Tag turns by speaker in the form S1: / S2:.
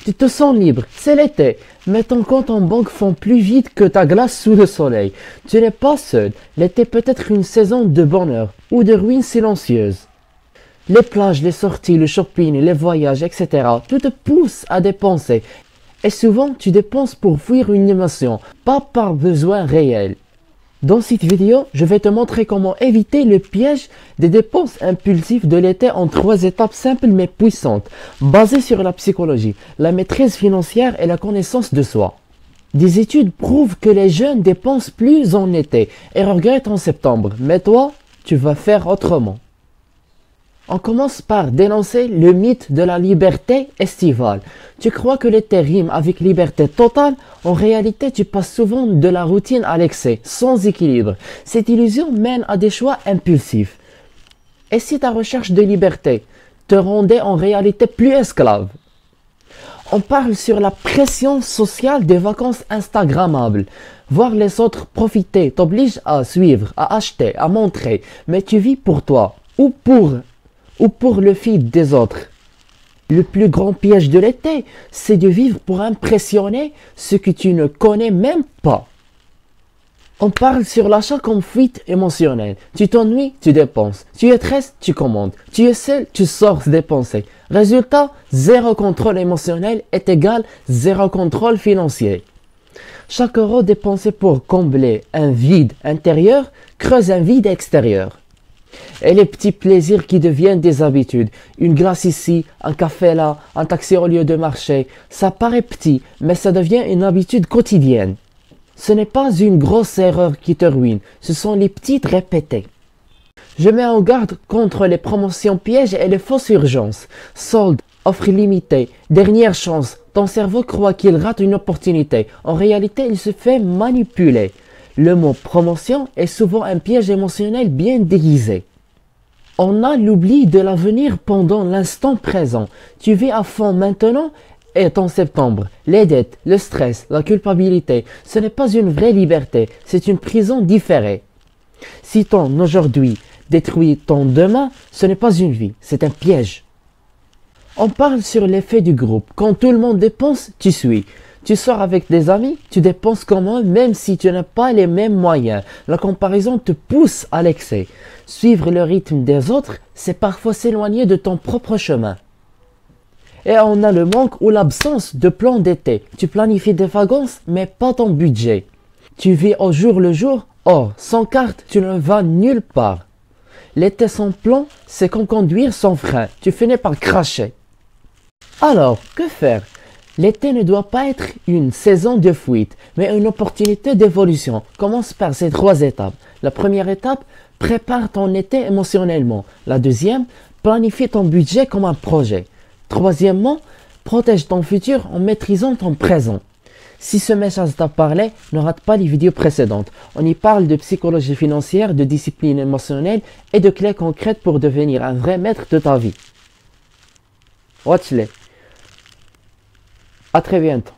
S1: Tu te sens libre, c'est l'été, mais ton compte en banque fond plus vite que ta glace sous le soleil. Tu n'es pas seul, l'été peut être une saison de bonheur ou de ruines silencieuses. Les plages, les sorties, le shopping, les voyages, etc. Tout te pousse à dépenser. Et souvent, tu dépenses pour fuir une émotion, pas par besoin réel. Dans cette vidéo, je vais te montrer comment éviter le piège des dépenses impulsives de l'été en 3 étapes simples mais puissantes, basées sur la psychologie, la maîtrise financière et la connaissance de soi. Des études prouvent que les jeunes dépensent plus en été et regrettent en septembre, mais toi, tu vas faire autrement. On commence par dénoncer le mythe de la liberté estivale. Tu crois que l'été rime avec liberté totale? En réalité, tu passes souvent de la routine à l'excès, sans équilibre. Cette illusion mène à des choix impulsifs. Et si ta recherche de liberté te rendait en réalité plus esclave? On parle sur la pression sociale des vacances instagrammables. Voir les autres profiter t'oblige à suivre, à acheter, à montrer. Mais tu vis pour toi ou pour le feed des autres. Le plus grand piège de l'été, c'est de vivre pour impressionner ceux que tu ne connais même pas. On parle sur l'achat comme fuite émotionnelle. Tu t'ennuies, tu dépenses. Tu es triste, tu commandes. Tu es seul, tu sors dépenser. Résultat, zéro contrôle émotionnel est égal zéro contrôle financier. Chaque euro dépensé pour combler un vide intérieur creuse un vide extérieur. Et les petits plaisirs qui deviennent des habitudes. Une glace ici, un café là, un taxi au lieu de marcher. Ça paraît petit, mais ça devient une habitude quotidienne. Ce n'est pas une grosse erreur qui te ruine, ce sont les petites répétées. Je mets en garde contre les promotions pièges et les fausses urgences. Soldes, offres limitées, dernière chance. Ton cerveau croit qu'il rate une opportunité. En réalité, il se fait manipuler. Le mot promotion est souvent un piège émotionnel bien déguisé. On a l'oubli de l'avenir pendant l'instant présent. Tu vis à fond maintenant et en septembre. Les dettes, le stress, la culpabilité, ce n'est pas une vraie liberté, c'est une prison différée. Si ton aujourd'hui détruit ton demain, ce n'est pas une vie, c'est un piège. On parle sur l'effet du groupe. Quand tout le monde dépense, tu suis. Tu sors avec des amis, tu dépenses comme eux même si tu n'as pas les mêmes moyens. La comparaison te pousse à l'excès. Suivre le rythme des autres, c'est parfois s'éloigner de ton propre chemin. Et on a le manque ou l'absence de plan d'été. Tu planifies des vacances, mais pas ton budget. Tu vis au jour le jour, or, sans carte, tu ne vas nulle part. L'été sans plan, c'est comme conduire sans frein. Tu finis par cracher. Alors, que faire? L'été ne doit pas être une saison de fuite, mais une opportunité d'évolution. Commence par ces 3 étapes. La première étape, prépare ton été émotionnellement. La deuxième, planifie ton budget comme un projet. Troisièmement, protège ton futur en maîtrisant ton présent. Si ce message t'a parlé, ne rate pas les vidéos précédentes. On y parle de psychologie financière, de discipline émotionnelle et de clés concrètes pour devenir un vrai maître de ta vie. Watch-les. À très bientôt.